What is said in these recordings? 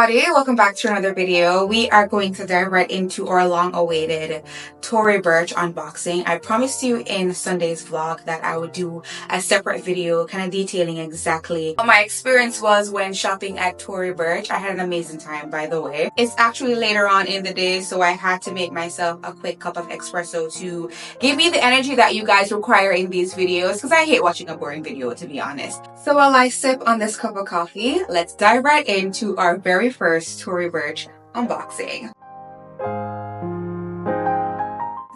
everybody, welcome back to another video. We are going to dive right into our long-awaited Tory Burch unboxing. I promised you in Sunday's vlog that I would do a separate video kind of detailing exactly what my experience was when shopping at Tory Burch. I had an amazing time, by the way. It's actually later on in the day, so I had to make myself a quick cup of espresso to give me the energy that you guys require in these videos, because I hate watching a boring video, to be honest. So while I sip on this cup of coffee, let's dive right into our very first Tory Burch unboxing.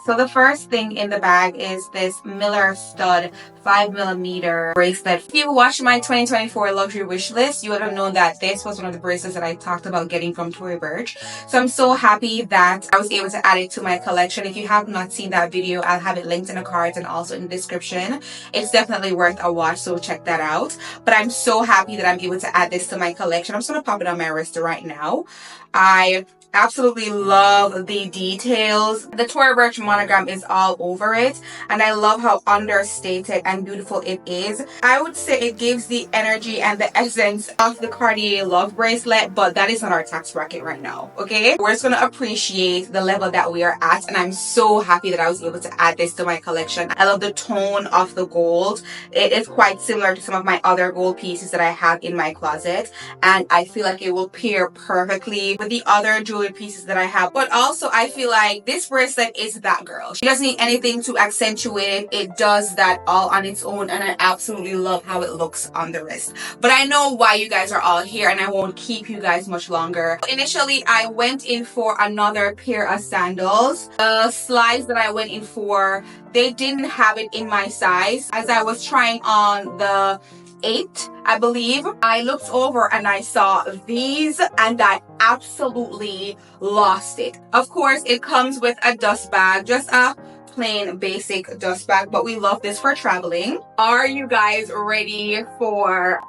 So the first thing in the bag is this Miller stud 5mm bracelet. If you watched my 2024 luxury wish list, you would have known that this was one of the bracelets that I talked about getting from Tory Burch. So I'm so happy that I was able to add it to my collection. If you have not seen that video, I'll have it linked in the cards and also in the description. It's definitely worth a watch, so check that out. But I'm so happy that I'm able to add this to my collection. I'm just going to pop it on my wrist right now. I absolutely love the details. The Tory Burch monogram is all over it, and I love how understated and beautiful it is. I would say it gives the energy and the essence of the Cartier Love bracelet, but that is not our tax bracket right now, okay? We're just gonna appreciate the level that we are at, and I'm so happy that I was able to add this to my collection. I love the tone of the gold. It is quite similar to some of my other gold pieces that I have in my closet, and I feel like it will pair perfectly with the other jewelry pieces that I have. But also I feel like this bracelet is that girl. She doesn't need anything to accentuate it. It does that all on its own, and I absolutely love how it looks on the wrist. But I know why you guys are all here, and I won't keep you guys much longer. Initially I went in for another pair of sandals. The slides that I went in for, they didn't have it in my size. As I was trying on the 8, I believe, I looked over and I saw these, and I absolutely lost it. Of course, it comes with a dust bag, just a plain basic dust bag, but we love this for traveling. Are you guys ready for...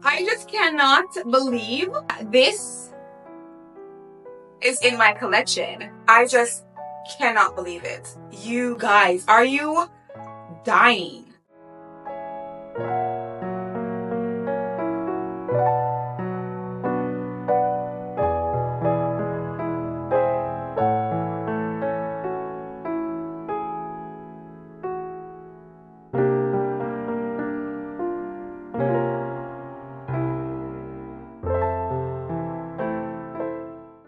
I just cannot believe this is in my collection. I just cannot believe it. You guys, are you dying?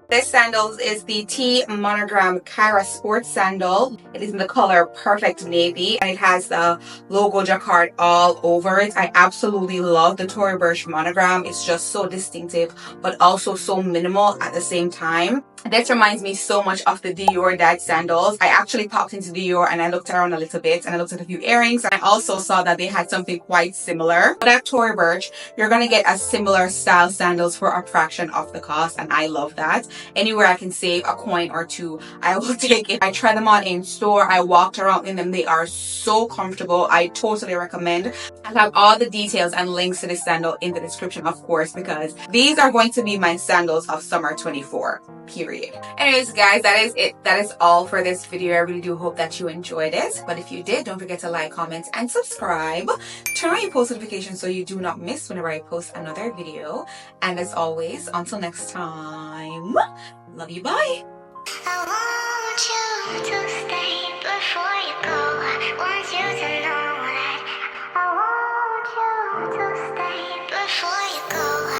This sandals is the Monogram Kira sports sandal. It is in the color perfect navy, and it has the logo jacquard all over it. I absolutely love the Tory Burch monogram. It's just so distinctive, but also so minimal at the same time. This reminds me so much of the Dior Dad sandals. I actually popped into Dior and I looked around a little bit, and I looked at a few earrings, and I also saw that they had something quite similar. But at Tory Burch, you're gonna get a similar style sandals for a fraction of the cost, and I love that. Anywhere I can save a coin or two, I will take it. I tried them on in store. I walked around in them. They are so comfortable. I totally recommend. I'll have all the details and links to this sandal in the description, of course, because these are going to be my sandals of summer 24. Period. Anyways, guys, that is it. That is all for this video. I really do hope that you enjoyed it. But if you did, don't forget to like, comment, and subscribe. Turn on your post notifications so you do not miss whenever I post another video. And as always, until next time, love you, bye. I want you to stay before